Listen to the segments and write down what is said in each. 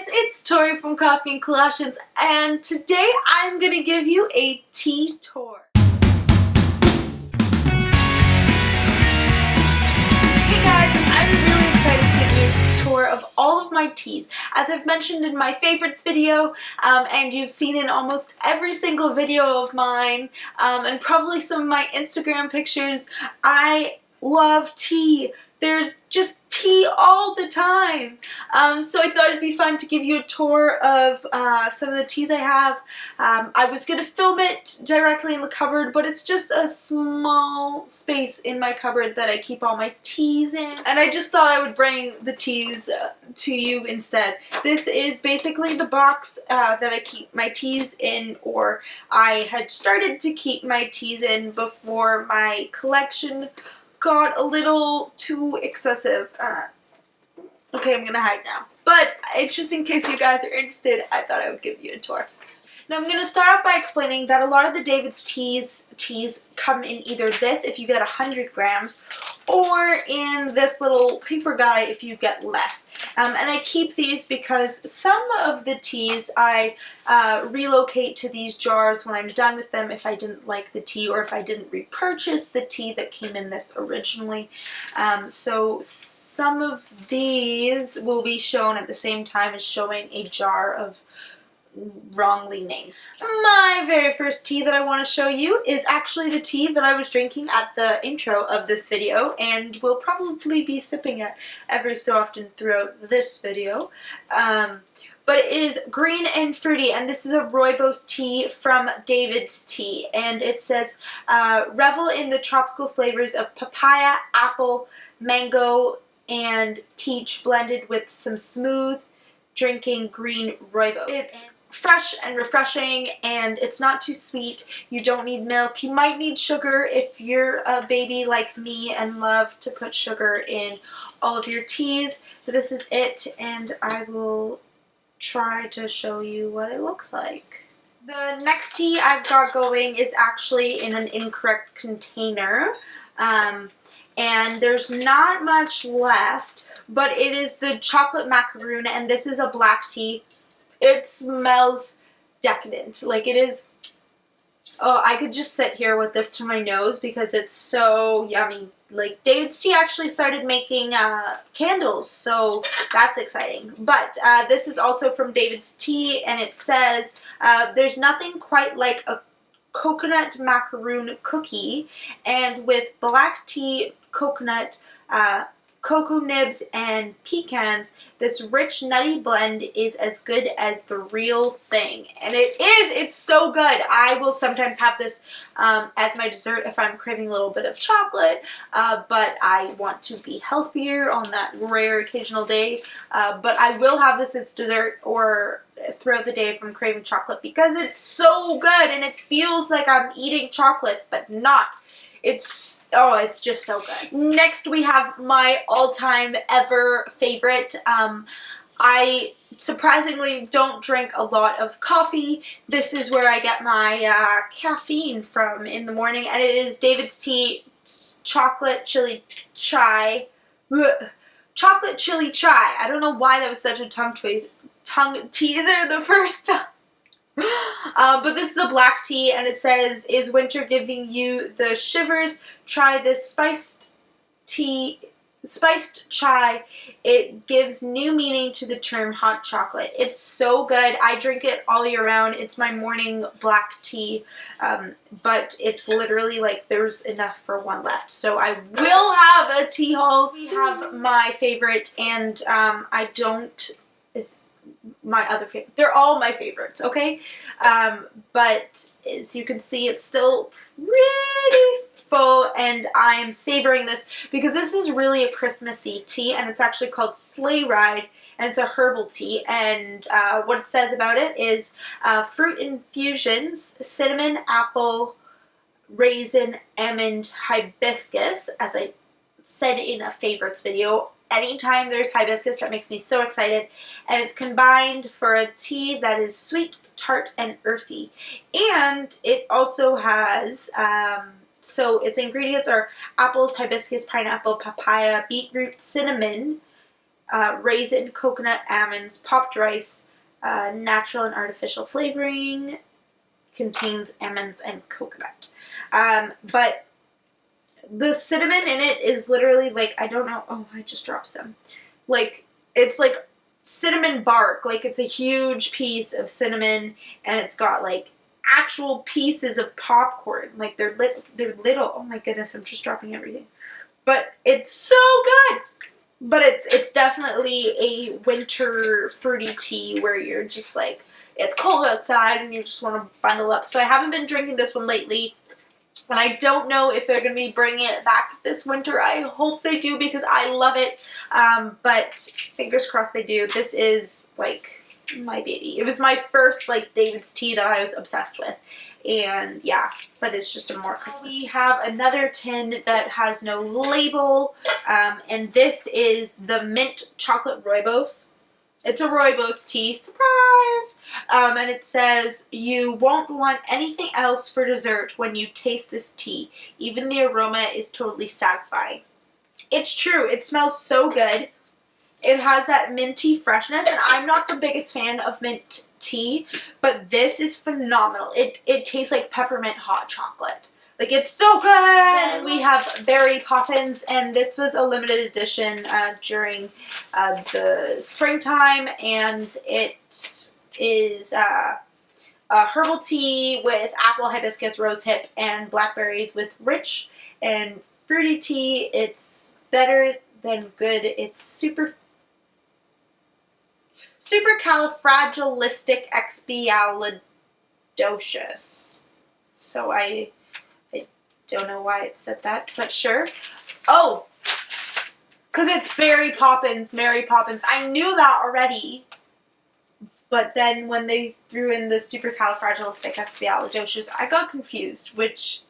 it's Tori from Coffee and Colossians, and today I'm going to give you a tea tour. Hey guys, I'm really excited to give you a tour of all of my teas. As I've mentioned in my favorites video, and you've seen in almost every single video of mine, and probably some of my Instagram pictures, I love tea. There's just tea all the time. So I thought it'd be fun to give you a tour of some of the teas I have. I was going to film it directly in the cupboard, but it's just a small space in my cupboard that I keep all my teas in. And I just thought I would bring the teas to you instead. This is basically the box that I keep my teas in, or I had started to keep my teas in before my collection got a little too excessive. Okay, I'm gonna hide now. But just in case you guys are interested, I thought I would give you a tour. Now I'm going to start off by explaining that a lot of the David's teas come in either this if you get 100 grams, or in this little paper guy if you get less. And I keep these because some of the teas I relocate to these jars when I'm done with them if I didn't like the tea, or if I didn't repurchase the tea that came in this originally. So some of these will be shown at the same time as showing a jar of wrongly named stuff. My very first tea that I want to show you is actually the tea that I was drinking at the intro of this video, and will probably be sipping it every so often throughout this video. But it is green and fruity, and this is a rooibos tea from David's Tea, and it says, revel in the tropical flavors of papaya, apple, mango, and peach blended with some smooth drinking green rooibos. It's fresh and refreshing, and it's not too sweet. You don't need milk. You might need sugar if you're a baby like me and love to put sugar in all of your teas. So this is it, and I will try to show you what it looks like. The next tea I've got going is actually in an incorrect container, and there's not much left, but it is the chocolate macaroon, and this is a black tea. It smells decadent. Like, it is, oh, I could just sit here with this to my nose because it's so yummy. Like, David's Tea actually started making candles, so that's exciting. But this is also from David's Tea, and it says, there's nothing quite like a coconut macaroon cookie, and with black tea, coconut, cocoa nibs, and pecans, this rich nutty blend is as good as the real thing. And it's so good. I will sometimes have this as my dessert if I'm craving a little bit of chocolate, but I want to be healthier on that rare occasional day. But I will have this as dessert or throughout the day if I'm craving chocolate, because it's so good and it feels like I'm eating chocolate, but not. It's just so good. Next we have my all-time ever favorite. I surprisingly don't drink a lot of coffee. This is where I get my caffeine from in the morning, and it is David's Tea chocolate chili chai. Blech. Chocolate chili chai. I don't know why that was such a tongue teaser the first time. But this is a black tea, and it says, is winter giving you the shivers? Try this spiced chai. It gives new meaning to the term hot chocolate. It's so good. I drink it all year round. It's my morning black tea, but it's literally like there's enough for one left. So I will have a tea haul. We have my favorite, and my other favorite. They're all my favorites, okay? But as you can see, it's still pretty full, and I am savoring this because this is really a Christmassy tea, and it's actually called Sleigh Ride, and it's a herbal tea. And what it says about it is fruit infusions, cinnamon, apple, raisin, almond, hibiscus, as I said in a favorites video. Anytime there's hibiscus, that makes me so excited. And it's combined for a tea that is sweet, tart, and earthy. And it also has, so its ingredients are apples, hibiscus, pineapple, papaya, beetroot, cinnamon, raisin, coconut, almonds, popped rice, natural and artificial flavoring, contains almonds and coconut. But the cinnamon in it is literally like, I don't know, oh, I just dropped some. Like, it's like cinnamon bark, like it's a huge piece of cinnamon, and it's got like actual pieces of popcorn, like they're little. Oh my goodness, I'm just dropping everything. But it's so good. But it's definitely a winter fruity tea where you're just like, it's cold outside and you just want to bundle up. So I haven't been drinking this one lately, and I don't know if they're going to be bringing it back this winter. I hope they do because I love it, but fingers crossed they do. This is like my baby. It was my first like David's tea that I was obsessed with. And yeah, but it's just a more Christmas. We have another tin that has no label, and this is the mint chocolate rooibos. It's a rooibos tea, surprise! And it says, you won't want anything else for dessert when you taste this tea. Even the aroma is totally satisfying. It's true, it smells so good. It has that minty freshness, and I'm not the biggest fan of mint tea, but this is phenomenal. It tastes like peppermint hot chocolate. Like, it's so good! Then we have Berry Poppins, and this was a limited edition during the springtime, and it is a herbal tea with apple, hibiscus, rosehip, and blackberries with rich and fruity tea. It's better than good. It's supercalifragilisticexpialidocious. So I don't know why it said that, but sure. Oh, because it's Berry Poppins, Mary Poppins. I knew that already, but then when they threw in the supercalifragilisticexpialidocious, I got confused, which...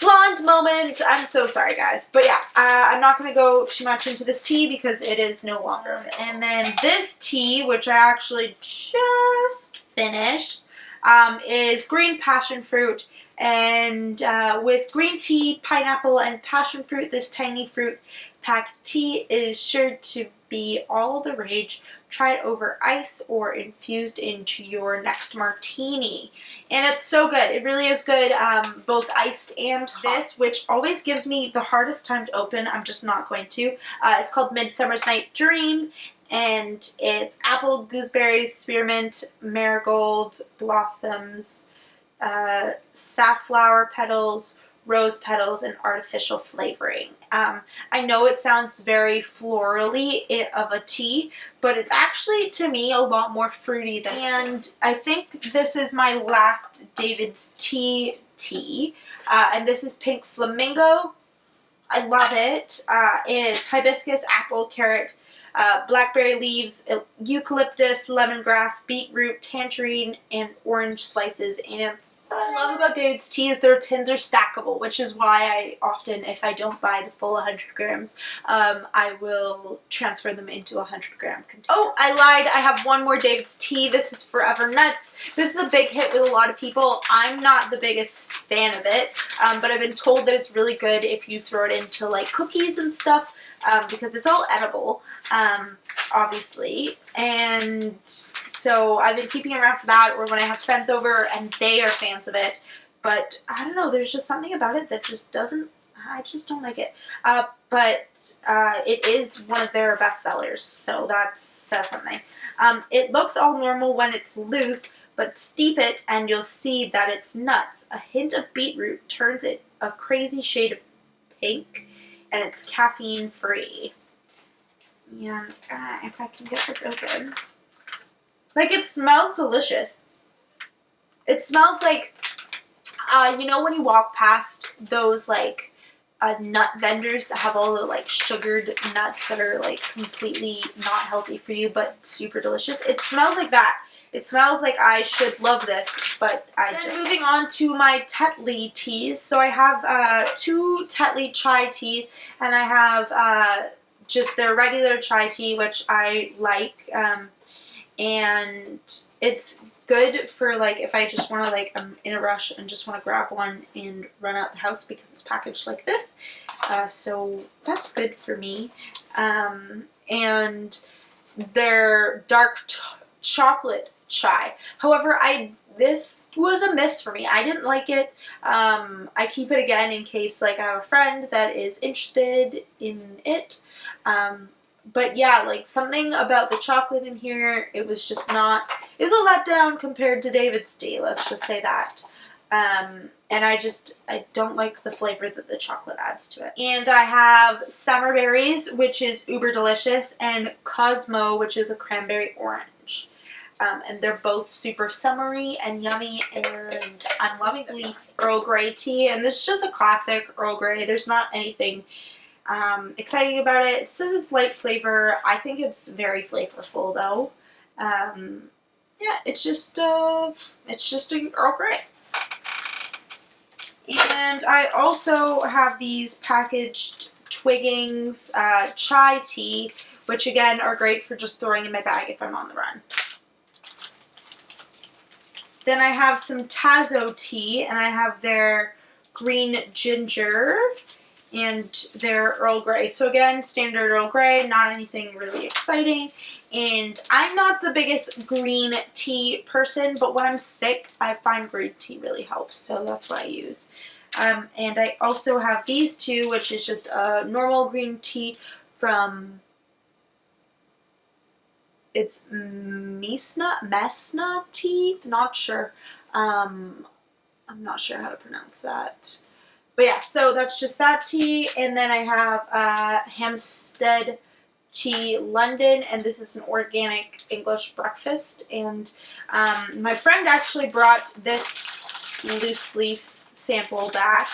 blonde moment. I'm so sorry, guys. But yeah, I'm not going to go too much into this tea because it is no longer available. And then this tea, which I actually just finished, is green passion fruit. And with green tea, pineapple, and passion fruit, this tiny fruit-packed tea is sure to be all the rage. Try it over ice or infused into your next martini. And it's so good. It really is good, both iced and hot. This, which always gives me the hardest time to open, I'm just not going to. It's called Midsummer's Night Dream, and it's apple, gooseberries, spearmint, marigold, blossoms, safflower petals, rose petals, and artificial flavoring. I know it sounds very florally of a tea, but it's actually, to me, a lot more fruity than. And I think this is my last David's tea, and this is Pink Flamingo. I love it. It's hibiscus, apple, carrot, blackberry leaves, eucalyptus, lemongrass, beetroot, tangerine, and orange slices. And it's what I love about David's tea is their tins are stackable, which is why I often, if I don't buy the full 100 grams, I will transfer them into a 100-gram container. Oh, I lied. I have one more David's tea. This is Forever Nuts. This is a big hit with a lot of people. I'm not the biggest fan of it, but I've been told that it's really good if you throw it into like cookies and stuff, because it's all edible, obviously. And so I've been keeping it around for that, or when I have friends over and they are fans of it. But I don't know, there's just something about it that just doesn't, I just don't like it. But it is one of their best sellers, so that says something. It looks all normal when it's loose, but steep it and you'll see that it's nuts. A hint of beetroot turns it a crazy shade of pink, and it's caffeine free. And if I can get this open. Like, it smells delicious. It smells like, you know when you walk past those, like, nut vendors that have all the, like, sugared nuts that are, like, completely not healthy for you, but super delicious? It smells like that. It smells like I should love this, but I just... Then moving on to my Tetley teas. So I have 2 Tetley chai teas, and I have just their regular chai tea, which I like, and it's good for, like, if I just want to, like, I'm in a rush and just want to grab one and run out the house because it's packaged like this, so that's good for me. and their dark chocolate chai. However, this was a miss for me. I didn't like it. I keep it again in case like I have a friend that is interested in it. But yeah, like something about the chocolate in here, it was just not, it was a letdown compared to David's tea, let's just say that. And I don't like the flavor that the chocolate adds to it. And I have Summer Berries, which is uber delicious, and Cosmo, which is a cranberry orange. And they're both super summery and yummy, and I'm loving this Earl Grey tea, and this is just a classic Earl Grey. There's not anything exciting about it. It says it's light flavor. I think it's very flavorful though. Yeah, it's just a Earl Grey. And I also have these packaged Twiggings chai tea, which again are great for just throwing in my bag if I'm on the run. Then I have some Tazo tea, and I have their green ginger and their Earl Grey. So again, standard Earl Grey, not anything really exciting. And I'm not the biggest green tea person, but when I'm sick, I find green tea really helps. So that's what I use. And I also have these two, which is just a normal green tea from, it's Mesna tea? Not sure. I'm not sure how to pronounce that. But yeah, so that's just that tea, and then I have Hampstead Tea London, and this is an organic English breakfast, and my friend actually brought this loose leaf sample back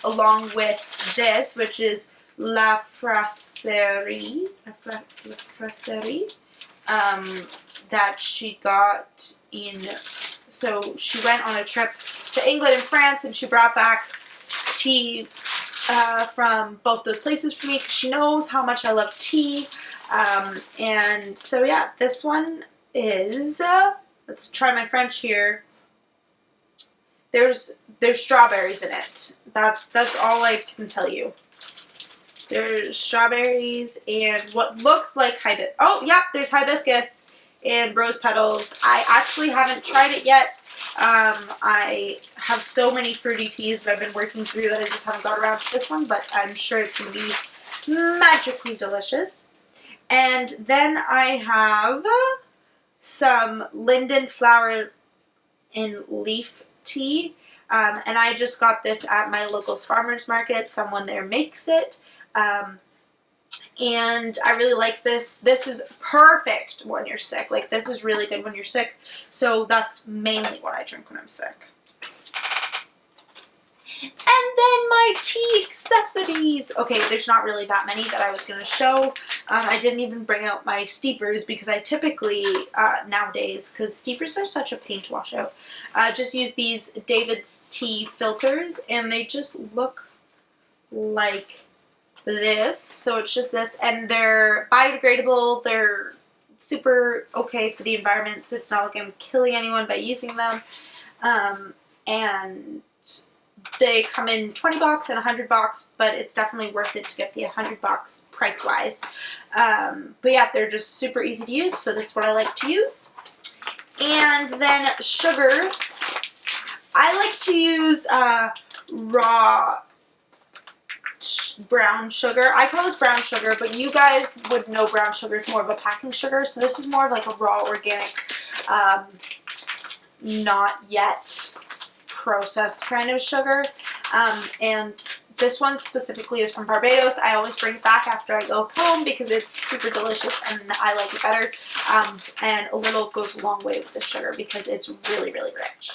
along with this, which is La Brasserie, that she got in, so she went on a trip to England and France, and she brought back tea from both those places for me because she knows how much I love tea. And so yeah, this one is, let's try my French here. There's strawberries in it. That's all I can tell you. There's strawberries and what looks like hibiscus. Oh, yep, there's hibiscus and rose petals. I actually haven't tried it yet. I have so many fruity teas that I've been working through that I just haven't got around to this one, but I'm sure it's going to be magically delicious. And then I have some linden flower and leaf tea, and I just got this at my local farmer's market. Someone there makes it. And I really like this. This is perfect when you're sick. Like, this is really good when you're sick. So that's mainly what I drink when I'm sick. And then my tea accessories. Okay, there's not really that many that I was going to show. I didn't even bring out my steepers because I typically, nowadays, because steepers are such a pain to wash out, just use these David's tea filters, and they just look like this. So it's just this, and they're biodegradable. They're super okay for the environment, so it's not like I'm killing anyone by using them. And they come in 20 bucks and 100 bucks, but it's definitely worth it to get the 100 bucks price wise. But yeah, they're just super easy to use, so this is what I like to use. And then sugar. I like to use raw brown sugar. I call this brown sugar, but you guys would know brown sugar is more of a packing sugar, so this is more of like a raw organic, not yet processed kind of sugar. And this one specifically is from Barbados. I always bring it back after I go home because it's super delicious and I like it better. And a little goes a long way with the sugar because it's really, really rich.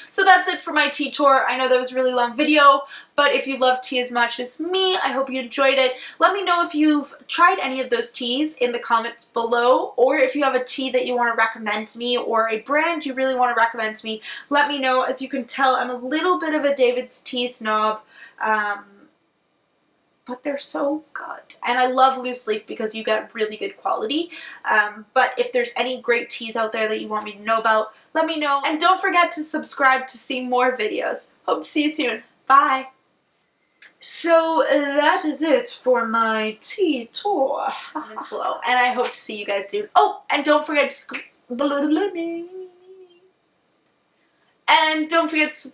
So that's it for my tea tour. I know that was a really long video, but if you love tea as much as me, I hope you enjoyed it. Let me know if you've tried any of those teas in the comments below, or if you have a tea that you want to recommend to me, or a brand you really want to recommend to me, let me know. As you can tell, I'm a little bit of a David's tea snob, but they're so good. And I love loose leaf because you get really good quality. But if there's any great teas out there that you want me to know about, let me know. And don't forget to subscribe to see more videos. Hope to see you soon. Bye! So that is it for my tea tour. Comments below, and I hope to see you guys soon. Oh, and don't forget to and don't forget to